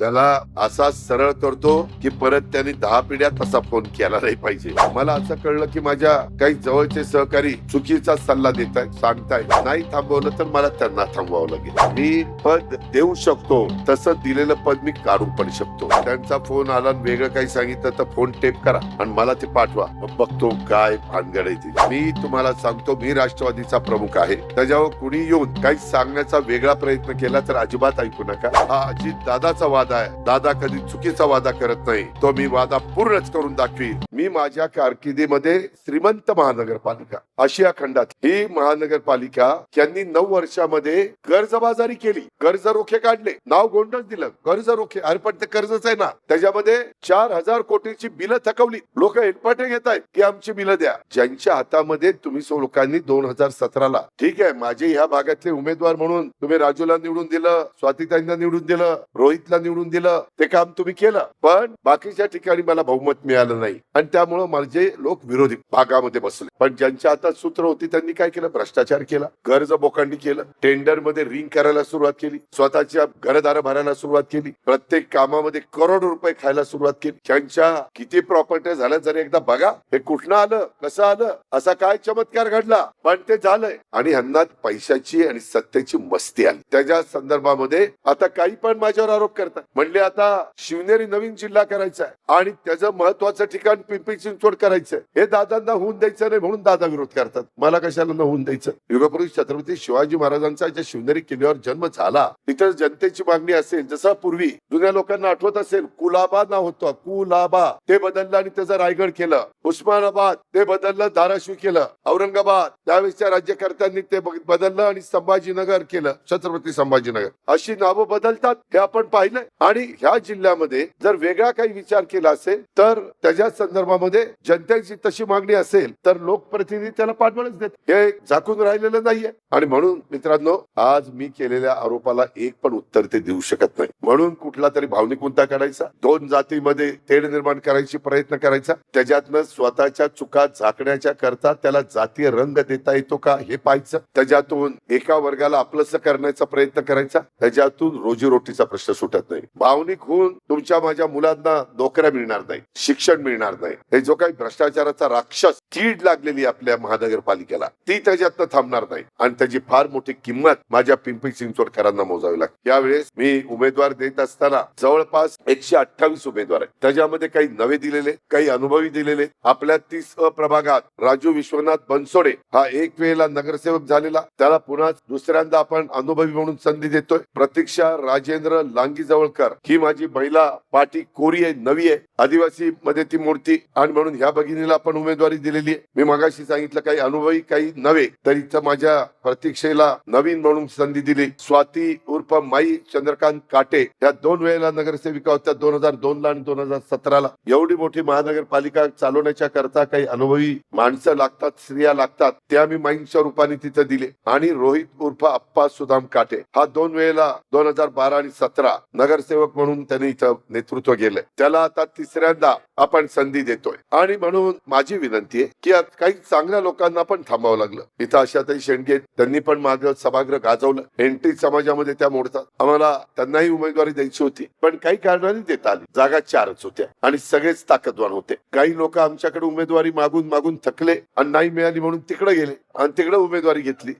त्याला असा सरळ करतो की परत त्यांनी 10 पिढ्या तसा फोन केला नाही पाहिजे. मला असं कळलं की माझ्या काही जवळचे सहकारी चुकीचा सल्ला देतायत, सांगतायत. नाही थांबवलं तर मला त्यांना थांबवावं लागेल. मी पद देऊ शकतो, तसं दिलेलं पद मी काढून पण शकतो. त्यांचा फोन आला वेगळं काही सांगितलं तर फोन टेप करा आणि मला ते पाठवा, बघतो काय भानगड आहे ती. मी तुम्हाला सांगतो, मी राष्ट्रवादीचा प्रमुख आहे. त्याच्यावर कुणी येऊन काही सांगण्याचा वेगळा प्रयत्न केला तर अजिबात ऐकू नका. हा अजित दादाचा वादा आहे. दादा कधी चुकीचा वादा करत नाही. तो मी वादा पूर्णच करून दाखवीन. मी माझ्या कारकिर्दीमध्ये श्रीमंत महानगरपालिका, आशिया खंडात ही महानगरपालिका यांनी 9 वर्षामध्ये कर्जबाजारी केली, कर्ज रोखे काढले, नाव गोंडच दिलं कर्ज रोखे. अरे पण ते कर्जच आहे ना. त्याच्यामध्ये 4,000 कोटीची बिलं थकवली. लोक हेलपाटे घेत आहेत की आमची बिलं द्या. ज्यांच्या हातामध्ये तुम्ही लोकांनी 2017ला, ठीक आहे, माझे ह्या भागातले उमेदवार म्हणून तुम्ही राजूला निवडून दिलं, स्वातीताईंना निवडून दिलं, रोहितला निवडून दिलं, ते काम तुम्ही केलं. पण बाकीच्या ठिकाणी मला बहुमत मिळालं नाही आणि त्यामुळे माझे लोक विरोधी भागामध्ये बसले. पण ज्यांच्या हातात सूत्र होती त्यांनी काय केलं? भ्रष्टाचार केला, कर्ज बोकांडी केलं, टेंडर मध्ये रिंग करायला सुरुवात केली, स्वतःच्या घरदार भरायला सुरुवात केली, प्रत्येक कामामध्ये करोडो रुपये खायला सुरुवात केली. त्यांच्या किती प्रॉपर्टी झाल्या जरी एकदा बघा. हे कुठनं आलं, कसं आलं, असा काय चमत्कार घडला, पण ते झालंय. आणि ह्यांना पैशाची आणि सत्तेची मस्ती आली. त्याच्या संदर्भामध्ये आता काही पण माझ्यावर आरोप करतात. म्हणले आता शिवनेरी नवीन जिल्हा करायचा आहे आणि त्याचं महत्वाचं ठिकाण पिंपरी चिंचवड करायचंय. हे दादांना होऊन द्यायचं नाही म्हणून दादा विरोध करतात. मला कशाला न होऊन द्यायचं? युगपुरुष छत्रपती शिवाजी महाराजांचा ज्या शिवनेरी किल्ल्यावर जन्म झाला, तिथं जनतेची मागणी असेल, जसं पूर्वी जुन्या लोकांना आठवत असेल, कुलाबा नाव होतं, कुलाबा, ते बदललं आणि त्याचं रायगड केलं. उस्मानाबाद ते बदललं, धाराशिव केलं. औरंगाबाद त्यावेळेसच्या राज्यकर्त्यांनी ते बदललं आणि संभाजीनगर केलं, छत्रपती संभाजीनगर. अशी नावं बदलतात, हे आपण पाहिलंय. आणि ह्या जिल्ह्यामध्ये जर वेगळा काही विचार केला असेल तर त्याच्या संदर्भामध्ये जनतेची तशी मागणी असेल तर लोकप्रतिनिधी त्याला पाठवणच देत. हे झाकून राहिलेलं नाहीये. आणि म्हणून मित्रांनो, आज मी केलेल्या आरोपाला एक पण उत्तर ते देऊ शकत नाही. म्हणून कुठला तरी भावनिक मुद्दा काढायचा, 2 जातीमध्ये तेढ निर्माण करायची प्रयत्न करायचा, त्याच्यातनं स्वतःच्या चुका झाकण्याच्या करता त्याला जातीय रंग देता येतो का हे पाहायचं, त्याच्यातून एका वर्गाला आपलंसं करण्याचा प्रयत्न करायचा, त्याच्यातून रोजीरोटीचा प्रश्न सुटत नाही. भावनिक होऊन तुमच्या माझ्या मुलांना नोकऱ्या मिळणार नाही, शिक्षण मिळणार नाही. हे जो काही भ्रष्टाचाराचा राक्षस कीड लागलेली आपल्या महानगरपालिकेला, ती त्याच्यातनं थांबणार नाही आणि त्याची फार मोठी किंमत माझ्या पिंपरी चिंचवडकरांना मोजावी लागते. यावेळेस मी उमेदवार देत असताना जवळपास 128 उमेदवार आहेत. त्याच्यामध्ये काही नवे दिलेले, काही अनुभवी दिलेले. आपल्या 30 प्रभागात राजू विश्वनाथ बनसोडे हा एक वेळेला नगरसेवक झालेला, त्याला पुन्हा दुसऱ्यांदा आपण अनुभवी म्हणून संधी देतोय. प्रतीक्षा राजेंद्र लांगी जवळकर ही माझी महिला पाटी कोरी आहे, नवी आहे, आदिवासी मध्ये ती मूर्ती, आणि म्हणून ह्या भगिनीला आपण उमेदवारी दिलेली आहे. मी मगाशी सांगितलं काही अनुभवी काही नवे, तर इथं माझ्या प्रतीक्षेला नवीन म्हणून संधी दिली. स्वाती उर्फ माई चंद्रकांत काटे ह्या 2 वेळेला नगरसेविका होत्या, 2002ला आणि 2017ला. एवढी मोठी महानगरपालिका चालवण्याच्या करता काही अनुभवी माणसं लागतात, स्त्रिया लागतात, त्या मी माईंच्या रूपाने तिथं दिले. आणि रोहित उर्फ अप्पा सुदाम काटे हा 2 वेळेला 2012 आणि 17 नगरसेवक म्हणून त्यांनी इथं नेतृत्व केलंय. त्याला आता 3ऱ्यांदा आपण संधी देतोय. आणि म्हणून माझी विनंती आहे की काही चांगल्या लोकांना पण थांबावं लागलं. इथं आशाताई शेंडगे त्यांनी पण माझं सभागृह गाजवलं. एनटी समाजामध्ये त्या मोडतात, आम्हाला त्यांनाही उमेदवारी द्यायची होती, पण काही कारणाने देता आली. जागा 4च होत्या आणि सगळेच ताकदवान होते. काही लोक आमच्याकडे उमेदवारी मागून मागून थकले आणि नाही मिळाली म्हणून तिकडे गेले आणि तिकडे उमेदवारी घेतली.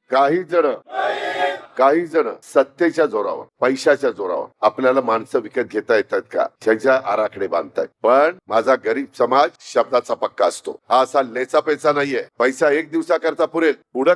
काही जण सत्तेच्या जोरावर, पैशाच्या जोरावर आपल्याला माणसं विकत घेता येतात का, त्याच्या आराखडे बांधतायत. पण माझा गरीब समाज शब्दाचा पक्का असतो. हा असा लेचा पैसा नाहीये. पैसा 1 दिवसाकरता पुरेल, पुढं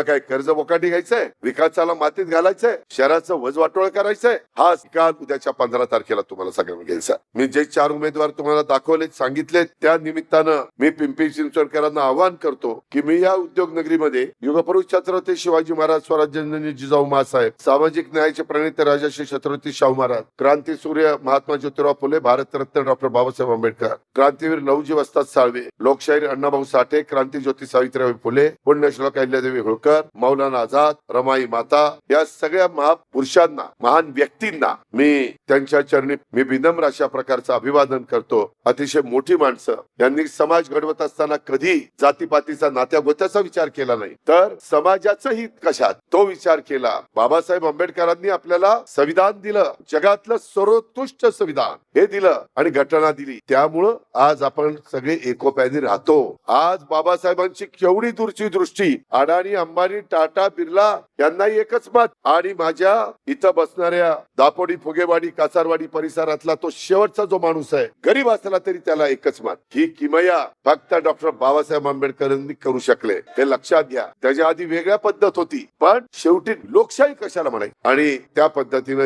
काय कर्ज बोकांडी घ्यायचंय, विकासाला मातीत घालायचंय, शहराचं वजवाटोळ करायचंय. हा निकाल उद्याच्या 15 तारखेला तुम्हाला सगळ्यांना घ्यायचा. मी जे 4 उमेदवार तुम्हाला दाखवले, सांगितले, त्या निमित्तानं मी पिंपरी चिंचवडकरांना आवाहन करतो की मी या उद्योग नगरीमध्ये युगपुरुष छत्रपती शिवाजी महाराज, स्वराज्य जिजाऊ मासाहेब, सामाजिक न्यायाचे प्रणेते राजर्षी छत्रपती शाहू महाराज, क्रांती सूर्य महात्मा ज्योतिराव फुले, भारतरत्न डॉक्टर बाबासाहेब आंबेडकर, क्रांतीवीर लहुजी वस्ताद साळवे, लोकशाहीर अण्णाभाऊ साठे, क्रांती ज्योती सावित्रीबाई फुले, पुण्यश्लोक अहिल्यादेवी होळकर, मौलाना आझाद, रमाई माता, या सगळ्या महापुरुषांना, महान व्यक्तींना मी त्यांच्या चरणी मी विनम्र अशा प्रकारचं अभिवादन करतो. अतिशय मोठी माणसं, यांनी समाज घडवत असताना कधी जातीपातीचा, नात्या गोत्याचा विचार केला नाही, तर समाजाचं हित कशात तो विचार केला. केला. बाबासाहेब आंबेडकरांनी आपल्याला संविधान दिलं, जगातलं सर्वोत्कृष्ट संविधान हे दिलं आणि घटना दिली. त्यामुळं आज आपण सगळे एकोप्याने राहतो. आज बाबासाहेबांची केवढी दूरची दृष्टी. अडाणी, अंबानी, टाटा, बिर्ला यांनाही एकच मत आणि माझ्या इथं बसणाऱ्या दापोडी, फुगेवाडी, कासारवाडी परिसरातला तो शेवटचा जो माणूस आहे, गरीब असला तरी त्याला एकच मत. ही किमया फक्त डॉक्टर बाबासाहेब आंबेडकरांनी करू शकले. हे लक्षात घ्या. त्याच्या आधी वेगळ्या पद्धत होती, पण शेवटी लोकशाही कशाला म्हणायची आणि त्या पद्धतीनं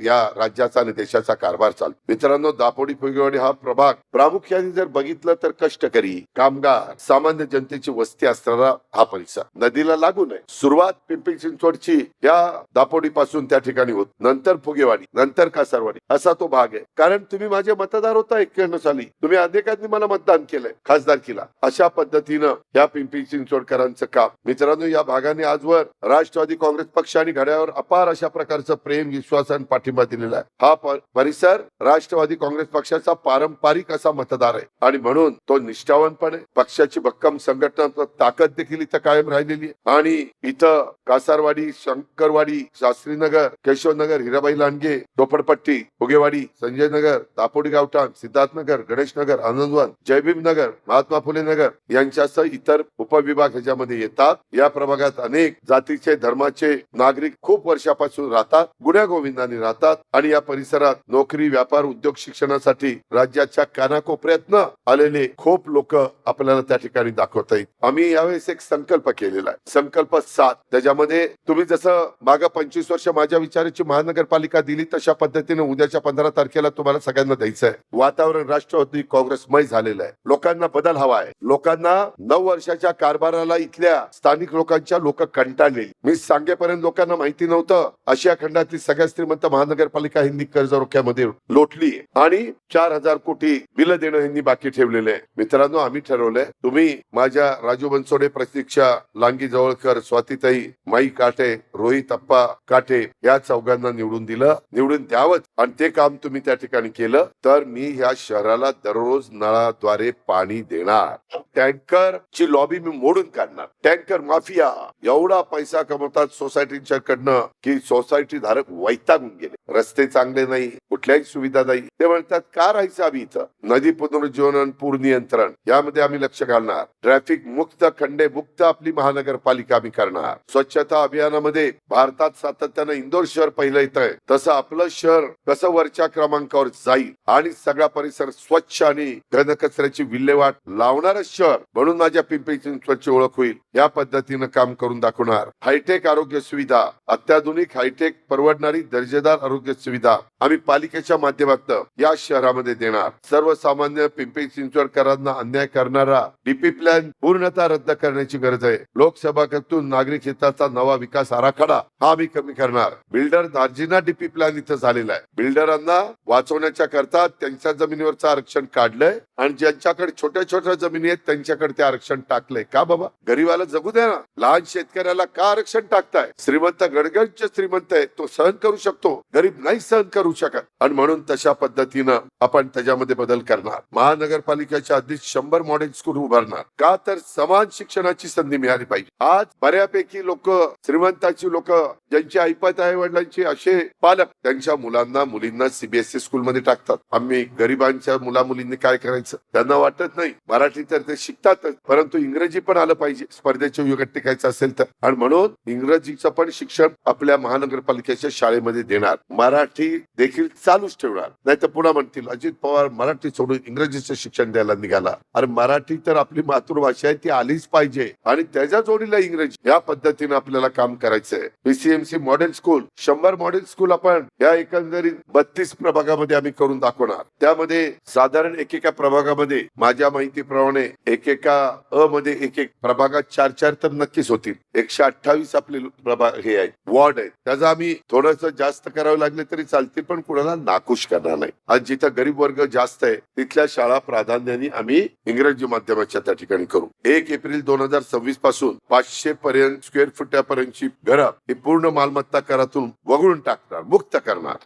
या राज्याचा आणि देशाचा कारभार चालतो. मित्रांनो, दापोडी, फुगेवाडी हा प्रभाग प्रामुख्याने जर बघितलं तर कष्टकरी, कामगार, सामान्य जनतेची वस्ती असणारा हा परिसर. नदीला लागून आहे. सुरुवात पिंपरी चिंचवडची या दापोडी पासून त्या ठिकाणी होत, नंतर फुगेवाडी, नंतर कासारवाडी असा तो भाग आहे. कारण तुम्ही माझे मतदार होता 91 साली. तुम्ही अनेकांनी मला मतदान केलंय खासदारकीला. अशा पद्धतीनं या पिंपरी चिंचवडकरांचं काम. मित्रांनो, या भागाने आजवर राष्ट्रवादी काँग्रेस पक्ष आणि घड्याळावर अपार अशा प्रकारचं प्रेम, विश्वास आणि पाठिंबा दिलेला आहे. हा परिसर राष्ट्रवादी काँग्रेस पक्षाचा पारंपरिक असा मतदार आहे आणि म्हणून तो निष्ठावनपणे पक्षाची भक्कम संघटना ताकद देखील इथं कायम राहिलेली आहे. आणि इथं कासारवाडी, शंकरवाडी, शास्त्रीनगर, केशवनगर, हिराबाई लांडगे, झोपडपट्टी, फुगेवाडी, संजय नगर, दापोडी गावठाण, सिद्धार्थनगर, गणेशनगर, आनंदवन, जयभीम नगर, महात्मा फुले नगर यांच्यासह इतर उपविभाग ह्याच्यामध्ये येतात. या प्रभागात अनेक जातीचे, धर्माचे नागरिक खूप वर्षापासून राहतात, गुण्यागोविंदाने राहतात आणि या परिसरात नोकरी, व्यापार, उद्योग, शिक्षणासाठी राज्याच्या कानाकोपऱ्यातनं आलेले खूप लोक आपल्याला त्या ठिकाणी दाखवता येईल. आम्ही यावेळेस एक संकल्प केलेला आहे, संकल्प 7. त्याच्यामध्ये तुम्ही जसं मागं 25 वर्ष माझ्या विचाराची महानगरपालिका दिली, तशा पद्धतीने उद्याच्या 15 तारखेला तुम्हाला सगळ्यांना द्यायचं आहे. वातावरण राष्ट्रवादी काँग्रेसमय झालेलं आहे. लोकांना बदल हवा आहे. लोकांना 9 वर्षाच्या कारभाराला इथल्या स्थानिक लोक कंटाळलेली. मी सांगेपर्यंत लोकांना माहिती नव्हतं, आशिया खंडातली सगळ्यात श्रीमंत महानगरपालिका हिंदी कर्जरोख्यामध्ये लोटली आणि 4000 कोटी बिल देणं यांनी बाकी ठेवलेलं आहे. मित्रांनो, आम्ही ठरवलंय, तुम्ही माझ्या राजू बनसोडे, प्रतीक्षा लांगी जवळकर, स्वातीताई, माई काटे, रोहित अप्पा काटे या चौघांना निवडून दिलं, निवडून द्यावं आणि ते काम तुम्ही त्या ठिकाणी केलं तर मी या शहराला दररोज नळाद्वारे पाणी देणार. टँकर ची लॉबी मी मोडून काढणार. टँकर माफिया एवढा पैसा कमवतात सोसायटीच्या कडनं की सोसायटी धारक वैतागून गेले. रस्ते चांगले नाही, कुठल्याही सुविधा नाही. ते म्हणतात का राहायचं आम्ही इथं. नदी पुनरुज्जीवन, पूर नियंत्रण यामध्ये आम्ही लक्ष घालणार. ट्रॅफिक मुक्त, खंडे मुक्त आपली महानगरपालिका आम्ही करणार. स्वच्छता अभियानामध्ये भारतात सातत्यानं इंदोर शहर पहिलं येत आहे, तसं आपलं शहर कसं वरच्या क्रमांकावर जाईल आणि सगळा परिसर स्वच्छ आणि घनकचऱ्याची विल्हेवाट लावणारं शहर म्हणून माझ्या पिंपरी चिंचवडची ओळख होईल. या पद्धतीनं काम करून दाखवणार. हायटेक आरोग्य सुविधा, अत्याधुनिक हायटेक परवडणारी दर्जेदार आरोग्य सुविधा आम्ही पालिकेच्या माध्यमातून या शहरामध्ये देणार. सर्वसामान्य पिंपरी चिंचवडकरांना अन्याय करणारा डीपी प्लॅन पूर्णतः रद्द करण्याची गरज आहे. लोकसभातून नागरिक हिताचा नवा विकास आराखडा हा आम्ही कमी करणार. बिल्डर दार्जिना डीपी प्लॅन इथं झालेला आहे. बिल्डरांना वाचवण्याच्या करता त्यांच्या जमिनीवरचं आरक्षण काढलंय आणि ज्यांच्याकडे छोट्या छोट्या जमिनी आहेत त्यांच्याकडे ते आरक्षण टाकलंय. का बाबा, गरीबाला जगू द्या ना. लहान शेतकऱ्याला का आरक्षण टाकताय? श्रीमंत गडगडचे श्रीमंत आहे, तो सहन करू शकतो, गरीब नाही सहन करू शकत आणि म्हणून तशा पद्धतीनं आपण त्याच्यामध्ये बदल करणार. महानगरपालिकेच्या आधीच 100 मॉडेल स्कूल उभारणार. का तर समान शिक्षणाची संधी मिळाली पाहिजे. आज बऱ्यापैकी लोक, श्रीमंताची लोक, ज्यांची ऐपत आहे वडिलांची, असे पालक त्यांच्या मुलांना मुलींना सीबीएसई स्कूल मध्ये टाकतात. आम्ही गरिबांच्या मुला मुलींनी काय करायचं त्यांना वाटत नाही. मराठी तर ते शिकतातच, परंतु इंग्रजी पण आलं पाहिजे स्पर्धेच्या युगात टिकायचं असेल तर. आणि म्हणून इंग्रजीचं पण शिक्षण आपल्या महानगरपालिकेच्या शाळेमध्ये देणार. मराठी देखील चालूच ठेवणार. नाही तर पुन्हा म्हणतील अजित पवार मराठी सोडून इंग्रजीचं शिक्षण द्यायला निघाला. अरे मराठी तर आपली मातृभाषा आहे, ती आलीच पाहिजे आणि त्याच्या जोडीला इंग्रजी. या पद्धतीने आपल्याला काम करायचंय. PCMC model school, 100 model school आपण या एकंदरीत 32 प्रभागामध्ये आम्ही करून दाखवणार. त्यामध्ये साधारण एकेका प्रभागामध्ये माझ्या माहितीप्रमाणे एकेका अ मध्ये एक प्रभागात 4-4 तर नक्कीच होतील. 128 आपले प्रभाग हे आहेत, वॉर्ड आहेत. त्याचा आम्ही थोडस जास्त करावं लागले तरी चालतील, पण कुणाला नाखुश करणार नाही. आज जिथं गरीब वर्ग जास्त आहे तिथल्या शाळा प्राधान्याने आम्ही इंग्रजी माध्यमाच्या त्या ठिकाणी करू. 1 एप्रिल 2026 पासून 500 पर्यंत स्क्वेअर फुटापर्यंतची घरं ही पूर्ण मालमत्ता करातून वगळून टाकणार, मुक्त करणार.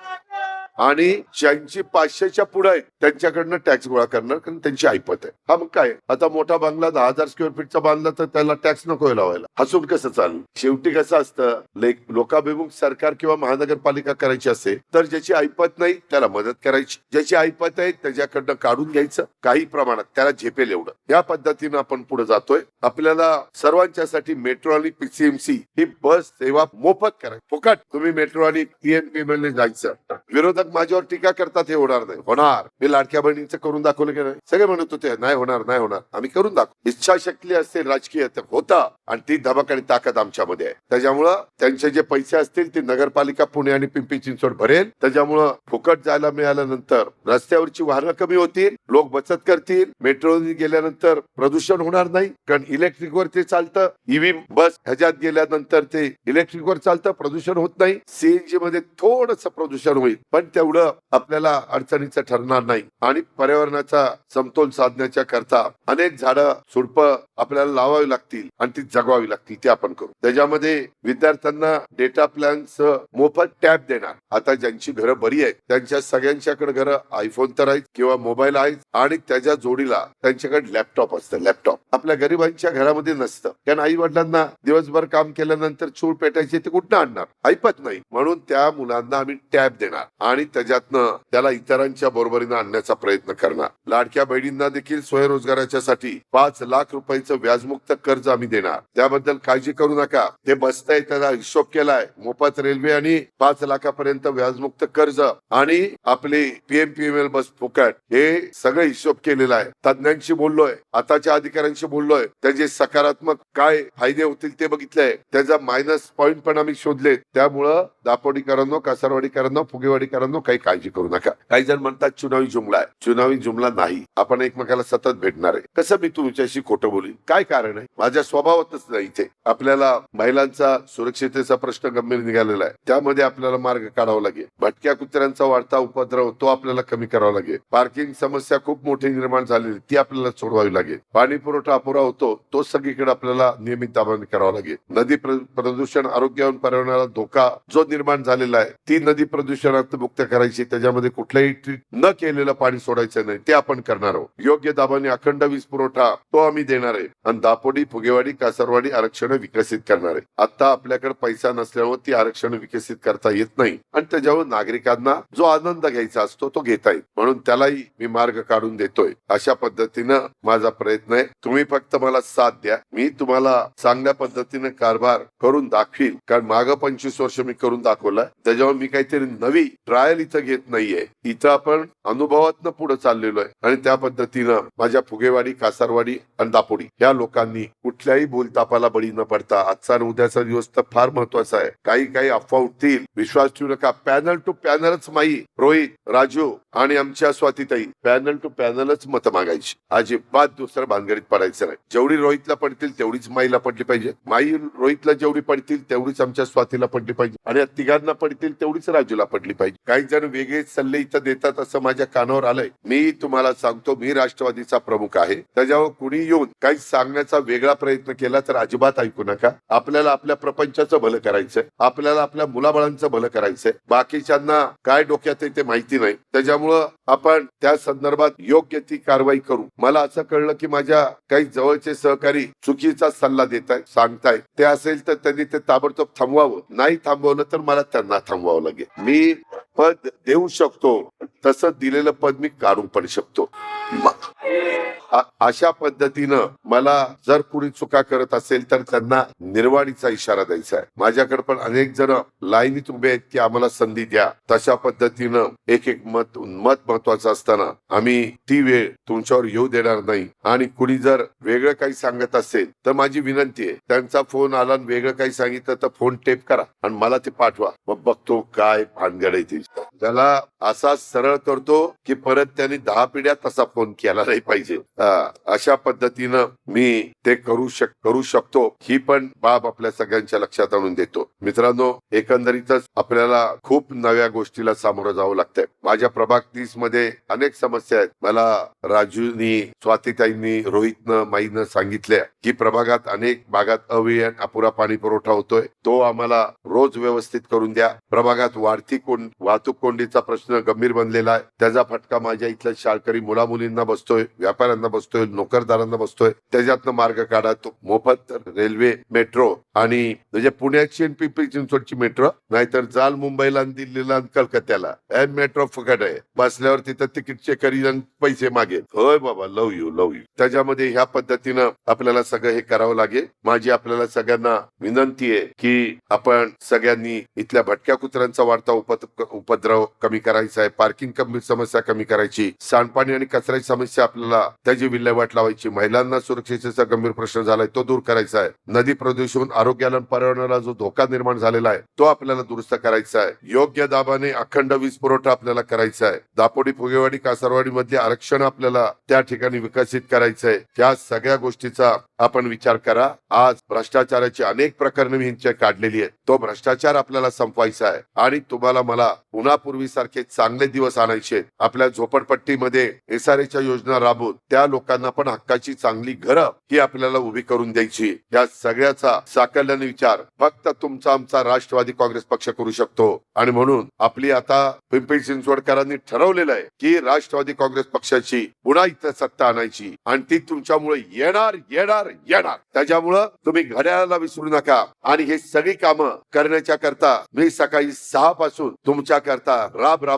आणि ज्यांची 500च्या पुढे आहे त्यांच्याकडनं टॅक्स गोळा करणार, कारण त्यांची ऐपत आहे. हा मग काय, आता मोठा बंगला 10,000 स्क्वेअर फीटचा बांधला तर त्याला टॅक्स नको लावायला, हसून कसं चालेल. शेवटी कसं असतं, लोकाभिमुख सरकार किंवा महानगरपालिका करायची असेल तर ज्याची ऐपत नाही त्याला मदत करायची, ज्याची ऐपत आहे त्याच्याकडनं काढून घ्यायचं, काही प्रमाणात त्याला झेपेल एवढं. या पद्धतीनं आपण पुढे जातोय. आपल्याला सर्वांच्यासाठी मेट्रो आणि पीसीएमसी ही बस सेवा मोफत करायची, फुकट. तुम्ही मेट्रो आणि पीएमपीएमएल जायचं. विरोधक माझ्यावर टीका करतात, हे होणार नाही. होणार. मी लाडक्या बहिणीचं करून दाखवलं की नाही, सगळे म्हणत होते नाही होणार नाही होणार, आम्ही करून दाखवू. इच्छाशक्ती असते, राजकीय होता, आणि ती धमक आणि ताकद आमच्यामध्ये आहे. त्याच्यामुळं त्यांचे जे पैसे असतील ते नगरपालिका पुणे आणि पिंपरी चिंचवड भरेल. त्याच्यामुळं फुकट जायला मिळाल्यानंतर रस्त्यावरची वाहनं कमी होतील, लोक बचत करतील. मेट्रो गेल्यानंतर प्रदूषण होणार नाही, कारण इलेक्ट्रिक वर ते चालतं. ईव्ही बस ह्याच्यात गेल्यानंतर ते इलेक्ट्रिक वर चालतं, प्रदूषण होत नाही. सीएनजी मध्ये थोडंसं प्रदूषण होईल, पण तेवढं आपल्याला अडचणीचं ठरणार नाही. आणि पर्यावरणाचा समतोल साधण्याच्या करता अनेक झाडं झुडपं आपल्याला लावावी लागतील आणि ती जगवावी लागतील, ते आपण करू. त्याच्यामध्ये विद्यार्थ्यांना डेटा प्लॅन मोफत टॅब देणार. आता ज्यांची घरं बरी आहेत त्यांच्या सगळ्यांच्याकडे घरं आयफोन तर आहेत किंवा मोबाईल आहेत, आणि त्याच्या जोडीला त्यांच्याकडे लॅपटॉप असतं. लॅपटॉप आपल्या गरिबांच्या घरामध्ये नसतं, कारण आई वडिलांना दिवसभर काम केल्यानंतर चूल पेटायचे ते कुठं आणणार, ऐपत नाही. म्हणून त्या मुलांना आम्ही टॅब देणार आणि त्याच्यातनं त्याला इतरांच्या बरोबरीनं आणण्याचा प्रयत्न करणार. लाडक्या बहिणींना देखील स्वयंरोजगाराच्या साठी 5 लाख रुपयाचं व्याजमुक्त कर्ज आम्ही देणार. त्याबद्दल काळजी करू नका. ते बसतंय, त्याचा हिशोब केलाय. मोफत रेल्वे आणि 5 लाखापर्यंत व्याजमुक्त कर्ज आणि आपली पीएमपीएमएल बस फुकट, हे सगळं हिशोब केलेला आहे. तज्ञांशी बोललोय, आताच्या अधिकाऱ्यांशी बोललोय, त्याचे सकारात्मक काय फायदे होतील ते बघितलंय, त्याचा मायनस पॉइंट पण आम्ही शोधले. त्यामुळं दापोडीकरांनो, कासारवाडीकरांनो, फुगेवाडीकरांनो काही काळजी करू नका. काही जण म्हणतात चुनावी जुमला आहे. चुनावी जुमला नाही. आपण एकमेकाला सतत भेटणार आहे. कसं मी तुमच्याशी खोटं बोलीन, काय कारण आहे? माझ्या स्वभावातच नाही. इथे आपल्याला महिलांचा सुरक्षितेचा प्रश्न गंभीर निघालेला आहे, त्यामध्ये आपल्याला मार्ग काढावा लागेल. भटक्या कुत्र्यांचा वाढता उपद्रव तो आपल्याला कमी करावा लागेल. पार्किंग समस्या खूप मोठी निर्माण झालेली, ती आपल्याला सोडवावी लागेल. पाणी पुरवठा अपुरा होतो, तो सगळीकडे आपल्याला नियमित दाबाने करावा लागेल. नदी प्रदूषण, आरोग्य आणि पर्यावरणाला धोका जो निर्माण झालेला आहे, ती नदी प्रदूषणात मुक्त करायची. त्याच्यामध्ये कुठल्याही ट्रीट न केलेलं पाणी सोडायचं नाही, ते आपण करणार आहोत. योग्य दाबाने अखंड वीज पुरवठा तो आम्ही देणार आहे. आणि दापोडी, फुगेवाडी, कासारवाडी आरक्षण विकसित करणार आहे. आता आपल्याकडे पैसा नसल्यामुळे ती आरक्षण विकसित करता येत नाही, आणि त्याच्यावर नागरिकांना जो आनंद घ्यायचा असतो तो घेता येईल, म्हणून त्यालाही मी मार्ग काढून देतोय. अशा पद्धतीनं माझा प्रयत्न आहे. तुम्ही फक्त मला साथ द्या. मी तुम्हाला चांगल्या पद्धतीने कारभार करून दाखवील, कारण मागं 25 वर्ष मी करून दाखवलाय. त्याच्यावर मी काहीतरी नवी ट्रायल इथं घेत नाहीये. इथं आपण अनुभवातनं पुढे चाललेलो आहे, आणि त्या पद्धतीनं माझ्या फुगेवाडी, कासारवाडी आणि दापोडी या लोकांनी कुठल्याही बोलतापाला बळी न पडता, आजचा आणि उद्याचा दिवस तर फार महत्वाचा आहे. काही अफवा उठतील, विश्वास ठेवू नका. पॅनल टू पॅनलच माई, रोहित, राजू आणि आमच्या स्वातीताई, पॅनल टू पॅनलच मत मागायची. अजिबात दुसरं भानगडीत पडायचं नाही. जेवढी रोहितला पडतील तेवढीच माईला पडली पाहिजे, माई रोहितला जेवढी पडतील तेवढीच आमच्या स्वातीला पडली पाहिजे, आणि या तिघांना पडतील तेवढीच राजूला पडली पाहिजे. काही जण वेगळे सल्ले इथं देतात असं माझ्या कानावर आलंय. मी तुम्हाला सांगतो, मी राष्ट्रवादीचा प्रमुख आहे. त्याच्यावर कुणी येऊन काही सांगण्याचा वेगळा प्रयत्न केला तर अजिबात ऐकू नका. आपल्याला आपल्या प्रपंचाचं भलं करायचंय, आपल्याला आपल्या मुलाबाळांचं भलं करायचंय. बाकीच्यांना काय डोक्यात आहे ते माहिती नाही. त्याच्यामुळं आपण त्या संदर्भात योग्य ती कारवाई करू. मला असं कळलं की माझ्या काही जवळचे सहकारी चुकीचा सल्ला देत आहेत, सांगतायत. ते असेल तर त्यांनी ते ताबडतोब थांबवावं. नाही थांबवलं तर मला त्यांना थांबवावं लागेल. मी पद देऊ शकतो, तसं दिलेलं पद मी काढून पण शकतो. अशा पद्धतीनं मला जर कुणी चुका करत असेल तर त्यांना निर्वाणीचा इशारा द्यायचा आहे. माझ्याकडे पण अनेक जण लाईनीत उभे आहेत की आम्हाला संधी द्या. तशा पद्धतीनं एक मत महत्वाचं असताना आम्ही ती वेळ तुमच्यावर येऊ देणार नाही. आणि कुणी जर वेगळं काही सांगत असेल तर माझी विनंती आहे, त्यांचा फोन आला आणि वेगळं काही सांगितलं तर फोन टेप करा आणि मला ते पाठवा. मग बघतो काय भानगड आहे ती. त्याला असा सरळ करतो की परत त्यांनी 10 पिढ्या तसा फोन केला नाही पाहिजे. अशा पद्धतीनं मी ते करू शकतो ही पण बाब आपल्या सगळ्यांच्या लक्षात आणून देतो. मित्रांनो, एकंदरीतच आपल्याला खूप नव्या गोष्टीला सामोरं जावं लागतंय. माझ्या प्रभाग 30 मध्ये अनेक समस्या आहेत. मला राजूनी, स्वातीताईंनी, रोहितनं, माईनं सांगितल्या की प्रभागात अनेक भागात अवेळी अपुरा पाणी पुरवठा होतोय. तो आम्हाला रोज व्यवस्थित करून द्या. प्रभागात वाढती वाहतूक कोंडीचा प्रश्न गंभीर बनलेला आहे. त्याचा फटका माझ्या इथल्या शाळकरी मुलामुलींना बसतोय, व्यापाऱ्यांना बसतोय, नोकरदारांना बसतोय. त्याच्यातनं मार्ग काढा. तो मोफत रेल्वे, मेट्रो आणि म्हणजे पुण्याची आणि पिंपरी चिंचवडची मेट्रो, नाहीतर जाल मुंबईला, दिल्लीला, कलकत्त्याला मेट्रो फुकट आहे. बसल्यावर तिथं तिकीट चेकरी पैसे मागेल. होय बाबा, लव यू. त्याच्यामध्ये ह्या पद्धतीनं आपल्याला सगळं हे करावं लागेल. माझी आपल्याला सगळ्यांना विनंती आहे की आपण सगळ्यांनी इथल्या भटक्या कुत्र्यांचा वाढता उपद्रव कमी करायचा आहे. पार्किंग समस्या कमी करायची. सांडपाणी आणि कचऱ्याची समस्या आपल्याला त्याची विल्हेवाट लावायची. महिलांना सुरक्षेचा गंभीर प्रश्न झालाय, तो दूर करायचा आहे. नदी प्रदूषण, आरोग्याला आणि पर्यावरणाला जो धोका निर्माण झालेला आहे तो आपल्याला दुरुस्त करायचा आहे. योग्य दाबाने अखंड वीज पुरवठा आपल्याला करायचा आहे. दापोडी, फुगेवाडी, कासारवाडी मध्ये आरक्षण आपल्याला त्या ठिकाणी विकसित करायचं आहे. त्या सगळ्या गोष्टीचा आपण विचार करा. आज भ्रष्टाचाराची अनेक प्रकरणे मी काढलेली आहेत. तो भ्रष्टाचार आपल्याला संपवायचा आहे आणि तुम्हाला मला पुन्हा पूर्वीसारखे चांगले दिवस आणायचे. आपल्या झोपडपट्टीमध्ये SRAच्या योजना राबवून त्या लोकांना पण हक्काची चांगली घरं ही आपल्याला उभी करून द्यायची. या सगळ्याचा साकल्याने विचार फक्त तुमचा आमचा राष्ट्रवादी काँग्रेस पक्ष करू शकतो. आणि म्हणून आपली आता पिंपरी चिंचवडकरांनी ठरवलेलं आहे की राष्ट्रवादी काँग्रेस पक्षाची पुन्हा इथं सत्ता आणायची आणि ती तुमच्यामुळे येणार. त्याच्यामुळं तुम्ही घड्याळाला विसरू नका. आणि हे सगळी कामं करण्याच्या करता मी सकाळी 6 पासून तुमच्या करता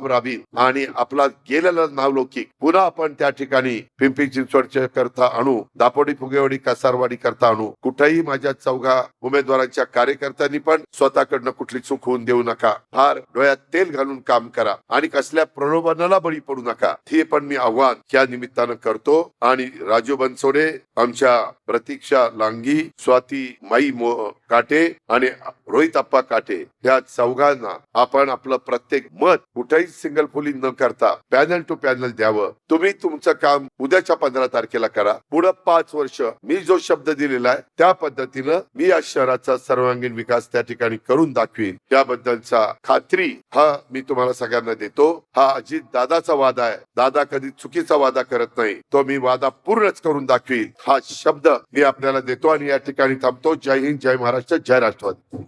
राबीन आणि आपला गेलेला नावलौकिक पुन्हा आपण त्या ठिकाणी पिंपरी चिंचवडच्या करता आणू. दापोडी, फुगेवाडी, कासारवाडी करता आणू. कुठेही माझ्या चौघा उमेदवारांच्या कार्यकर्त्यांनी पण स्वतःकडनं कुठली चूक होऊन देऊ नका. फार डोळ्यात तेल घालून काम करा आणि कसल्या प्रलोभनाला बळी पडू नका. हे पण मी आव्हान या निमित्तानं करतो. आणि राजू बनसोडे, आमच्या प्रतीक्षा लांगी, स्वाती माई काटे आणि रोहित अप्पा काटे या चौघांना आपण आपलं प्रत्येक मत कुठेही सिंगल पोलिंग न करता पॅनल टू पॅनल द्यावं. तुम्ही तुमचं काम उद्याच्या 15 तारखेला करा. पुढे 5 वर्ष मी जो शब्द दिलेला आहे त्या पद्धतीनं मी या शहराचा सर्वांगीण विकास त्या ठिकाणी करून दाखवीन. त्याबद्दलचा खात्री हा मी तुम्हाला सगळ्यांना देतो. हा अजित दादाचा वादा आहे. दादा कधी चुकीचा वादा करत नाही. तो मी वादा पूर्णच करून दाखवीन हा शब्द मी आपल्याला देतो आणि या ठिकाणी थांबतो. जय हिंद, जय महाराष्ट्र, जय राष्ट्रवादी.